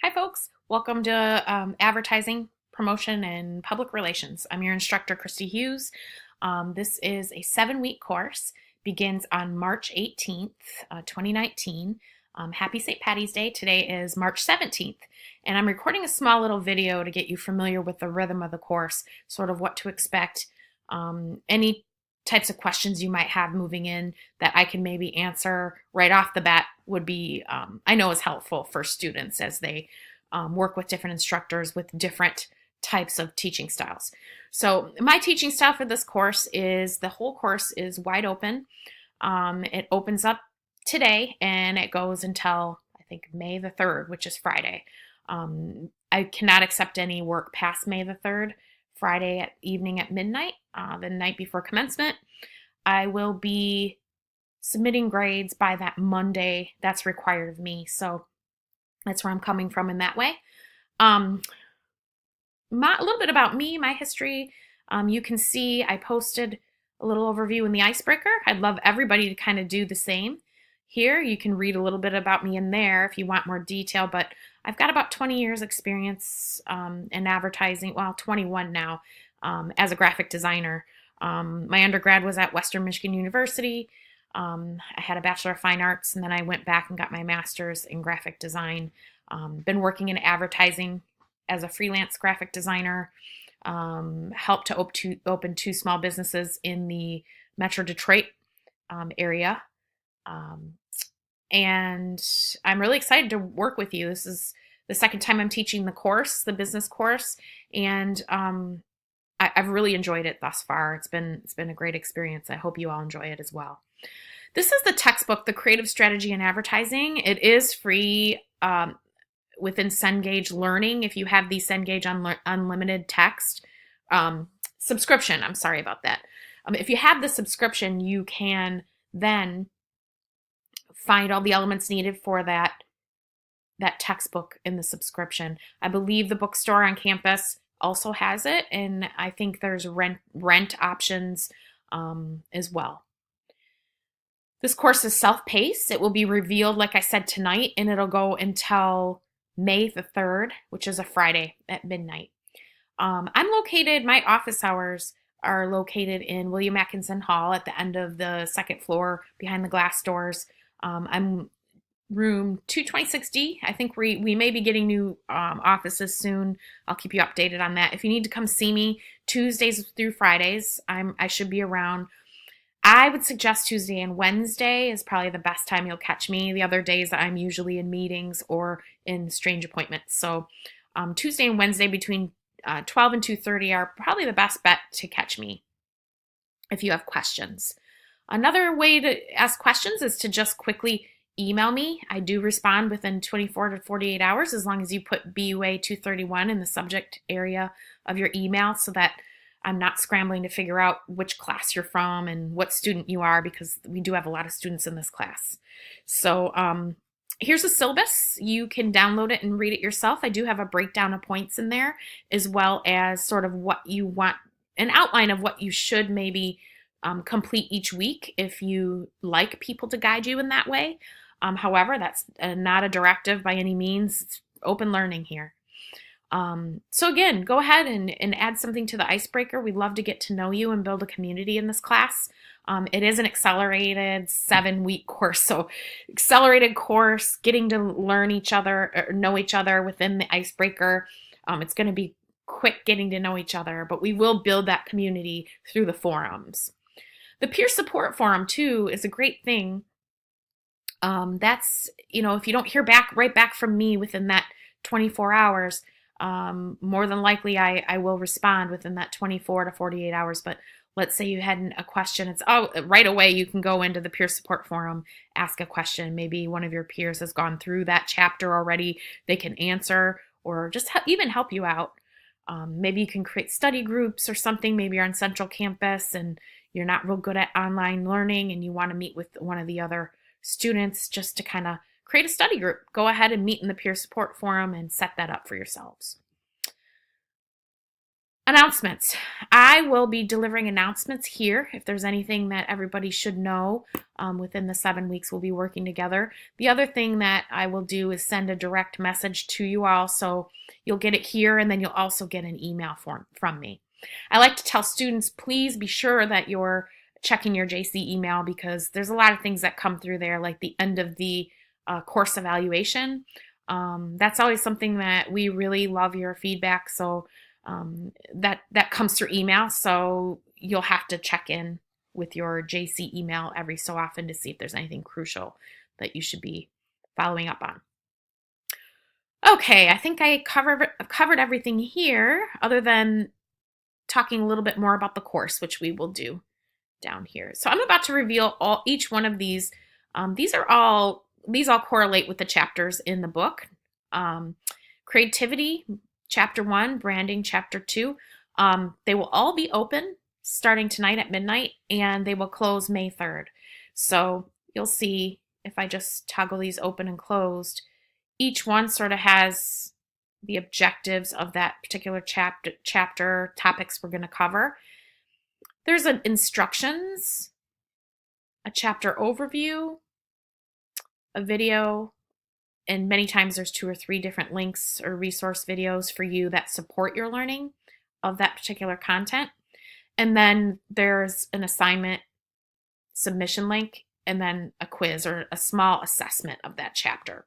Hi, folks. Welcome to Advertising, Promotion, and Public Relations. I'm your instructor, Christy Hughes. This is a 7-week course, begins on March 18th, 2019. Happy St. Patty's Day. Today is March 17th, and I'm recording a small little video to get you familiar with the rhythm of the course, sort of what to expect, any types of questions you might have moving in that I can maybe answer right off the bat would be, I know is helpful for students as they work with different instructors with different types of teaching styles. So my teaching style for this course is the whole course is wide open. It opens up today and it goes until I think May the 3rd, which is Friday. I cannot accept any work past May the 3rd. Friday evening at midnight, the night before commencement. I will be submitting grades by that Monday. That's required of me. So that's where I'm coming from in that way. A little bit about me, my history. You can see I posted a little overview in the icebreaker. I'd love everybody to kind of do the same. Here, you can read a little bit about me in there if you want more detail, but I've got about 20 years experience in advertising, well, 21 now, as a graphic designer. My undergrad was at Western Michigan University. I had a Bachelor of Fine Arts, and then I went back and got my master's in graphic design. Been working in advertising as a freelance graphic designer. Helped to open 2 small businesses in the Metro Detroit area. And I'm really excited to work with you. This is the second time I'm teaching the course, the business course, and I've really enjoyed it thus far. It's been a great experience. I hope you all enjoy it as well. This is the textbook, The Creative Strategy in Advertising. It is free within Cengage Learning if you have the Cengage Unlimited text subscription. I'm sorry about that. If you have the subscription, you can then find all the elements needed for that textbook in the subscription. I believe the bookstore on campus also has it, and I think there's rent options as well. This course is self-paced. It will be revealed, like I said, tonight, and it'll go until May the 3rd, which is a Friday at midnight. My office hours are located in William Atkinson Hall at the end of the second floor behind the glass doors. I'm room 226D. I think we may be getting new offices soon. I'll keep you updated on that. If you need to come see me Tuesdays through Fridays, I should be around. I would suggest Tuesday and Wednesday is probably the best time you'll catch me. The other days I'm usually in meetings or in strange appointments. So Tuesday and Wednesday between 12 and 2:30 are probably the best bet to catch me if you have questions. Another way to ask questions is to just quickly email me. I do respond within 24 to 48 hours as long as you put BUA 231 in the subject area of your email so that I'm not scrambling to figure out which class you're from and what student you are, because we do have a lot of students in this class. So here's a syllabus. You can download it and read it yourself. I do have a breakdown of points in there, as well as sort of what you want, an outline of what you should maybe complete each week if you like people to guide you in that way. However, that's not a directive by any means. It's open learning here. So again, go ahead and add something to the icebreaker. We'd love to get to know you and build a community in this class. It is an accelerated 7-week course. So accelerated course, getting to learn each other, or know each other within the icebreaker. It's going to be quick getting to know each other, but we will build that community through the forums. The peer support forum too is a great thing. That's, if you don't hear right back from me within that 24 hours, more than likely I will respond within that 24 to 48 hours. But let's say you had a question, it's right away you can go into the peer support forum, ask a question. Maybe one of your peers has gone through that chapter already. They can answer or just even help you out. Maybe you can create study groups or something. Maybe you're on Central Campus and you're not real good at online learning and you want to meet with one of the other students just to kind of create a study group. Go ahead and meet in the peer support forum and set that up for yourselves. Announcements. I will be delivering announcements here if there's anything that everybody should know within the 7 weeks we'll be working together. The other thing that I will do is send a direct message to you all, so you'll get it here and then you'll also get an email from me. I like to tell students, please be sure that you're checking your JC email because there's a lot of things that come through there, like the end of the course evaluation. That's always something that we really love your feedback, so that comes through email, so you'll have to check in with your JC email every so often to see if there's anything crucial that you should be following up on. Okay, I think I covered everything here other than talking a little bit more about the course, which we will do down here. So I'm about to reveal each one of these. These all correlate with the chapters in the book. Creativity, Chapter 1, Branding, Chapter 2. They will all be open starting tonight at midnight, and they will close May 3rd. So you'll see if I just toggle these open and closed, each one sort of has the objectives of that particular chapter topics we're going to cover. There's an instructions, a chapter overview, a video, and many times there's 2 or 3 different links or resource videos for you that support your learning of that particular content. And then there's an assignment submission link and then a quiz or a small assessment of that chapter.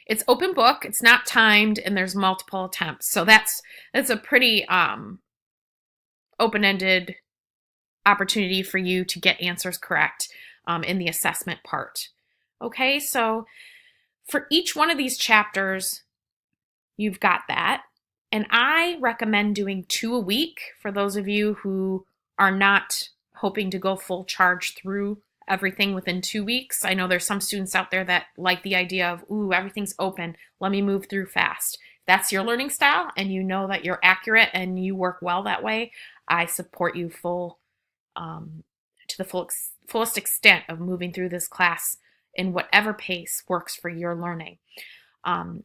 It's open book, it's not timed, and there's multiple attempts. So that's a pretty open-ended opportunity for you to get answers correct in the assessment part. Okay, so for each one of these chapters, you've got that. And I recommend doing 2 a week for those of you who are not hoping to go full charge through everything within 2 weeks. I know there's some students out there that like the idea of, ooh, everything's open, let me move through fast. If that's your learning style and you know that you're accurate and you work well that way, I support you to the fullest extent of moving through this class in whatever pace works for your learning.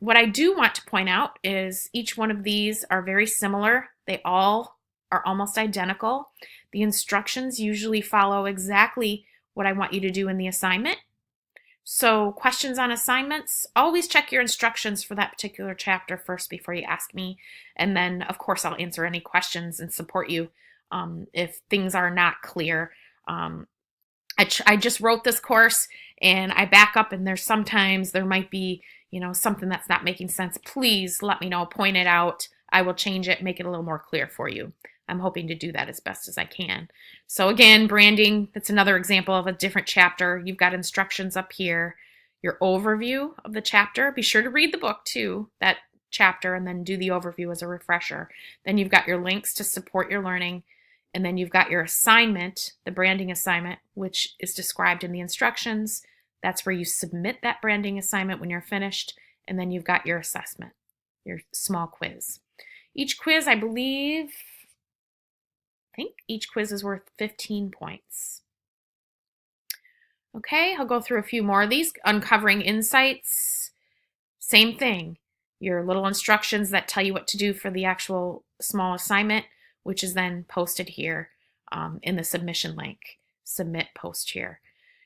What I do want to point out is each one of these are very similar. They all are almost identical. The instructions usually follow exactly what I want you to do in the assignment. So questions on assignments, always check your instructions for that particular chapter first before you ask me. And then, of course, I'll answer any questions and support you if things are not clear. I just wrote this course and I back up and sometimes there might be, something that's not making sense. Please let me know, point it out. I will change it, make it a little more clear for you. I'm hoping to do that as best as I can. So again, branding, that's another example of a different chapter. You've got instructions up here, your overview of the chapter. Be sure to read the book too, that chapter, and then do the overview as a refresher. Then you've got your links to support your learning. And then you've got your assignment, the branding assignment, which is described in the instructions. That's where you submit that branding assignment when you're finished. And then you've got your assessment, your small quiz. Each quiz, I think each quiz is worth 15 points. Okay, I'll go through a few more of these. Uncovering insights, same thing. Your little instructions that tell you what to do for the actual small assignment, which is then posted here in the submission link. Submit post here.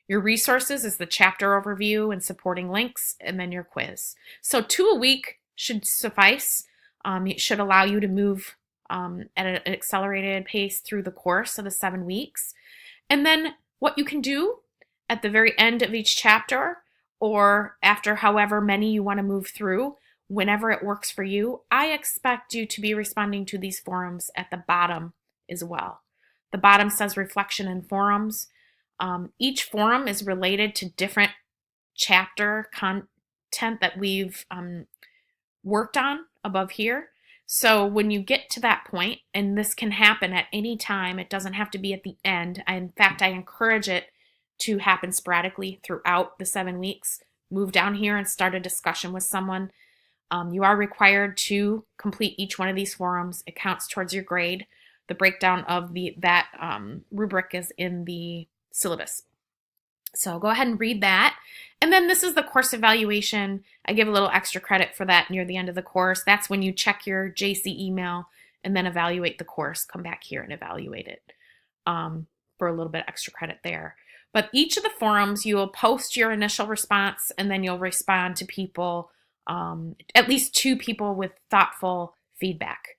Your resources is the chapter overview and supporting links, and then your quiz. So 2 a week should suffice. It should allow you to move at an accelerated pace through the course of the 7 weeks. And then what you can do at the very end of each chapter, or after however many you want to move through, whenever it works for you, I expect you to be responding to these forums at the bottom as well. The bottom says reflection and forums. Each forum is related to different chapter content that we've worked on above here. So when you get to that point, and this can happen at any time, it doesn't have to be at the end. In fact, I encourage it to happen sporadically throughout the 7 weeks. Move down here and start a discussion with someone. You are required to complete each one of these forums. It counts towards your grade. The breakdown of that rubric is in the syllabus. So go ahead and read that. And then this is the course evaluation. I give a little extra credit for that near the end of the course. That's when you check your JC email and then evaluate the course. Come back here and evaluate it for a little bit extra credit there. But each of the forums, you will post your initial response, and then you'll respond to people, at least 2 people with thoughtful feedback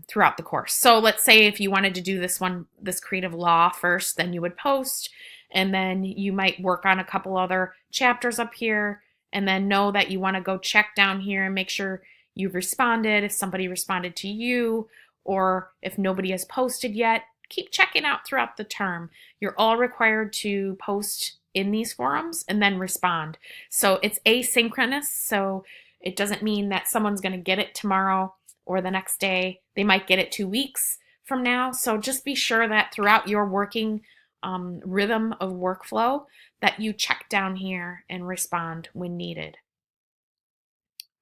throughout the course. So let's say if you wanted to do this creative law first, then you would post, and then you might work on a couple other chapters up here, and then know that you want to go check down here and make sure you've responded, if somebody responded to you, or if nobody has posted yet. Keep checking out throughout the term. You're all required to post in these forums and then respond. So it's asynchronous, so it doesn't mean that someone's going to get it tomorrow or the next day. They might get it 2 weeks from now. So just be sure that throughout your working rhythm of workflow that you check down here and respond when needed.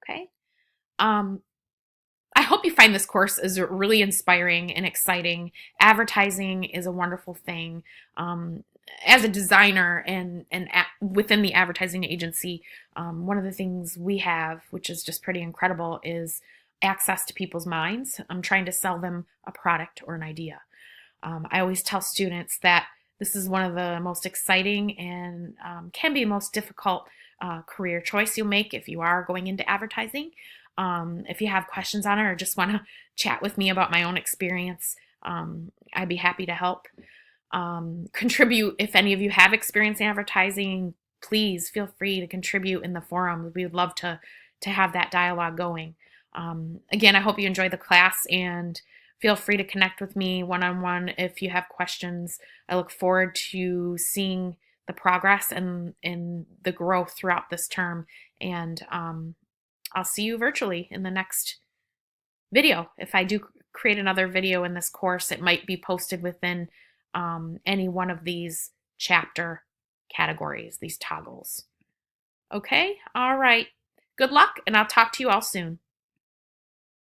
Okay. I hope you find this course is really inspiring and exciting. Advertising is a wonderful thing. As a designer and within the advertising agency, one of the things we have, which is just pretty incredible, is access to people's minds. I'm trying to sell them a product or an idea. I always tell students that this is one of the most exciting and can be the most difficult career choice you'll make if you are going into advertising. If you have questions on it or just want to chat with me about my own experience, I'd be happy to help. Contribute if any of you have experience in advertising. Please feel free to contribute in the forum. We would love to have that dialogue going. Again, I hope you enjoyed the class, and feel free to connect with me one-on-one if you have questions. I look forward to seeing the progress and the growth throughout this term, and I'll see you virtually in the next video. If I do create another video in this course, it might be posted within any one of these chapter categories, these toggles. Okay? All right. Good luck, and I'll talk to you all soon.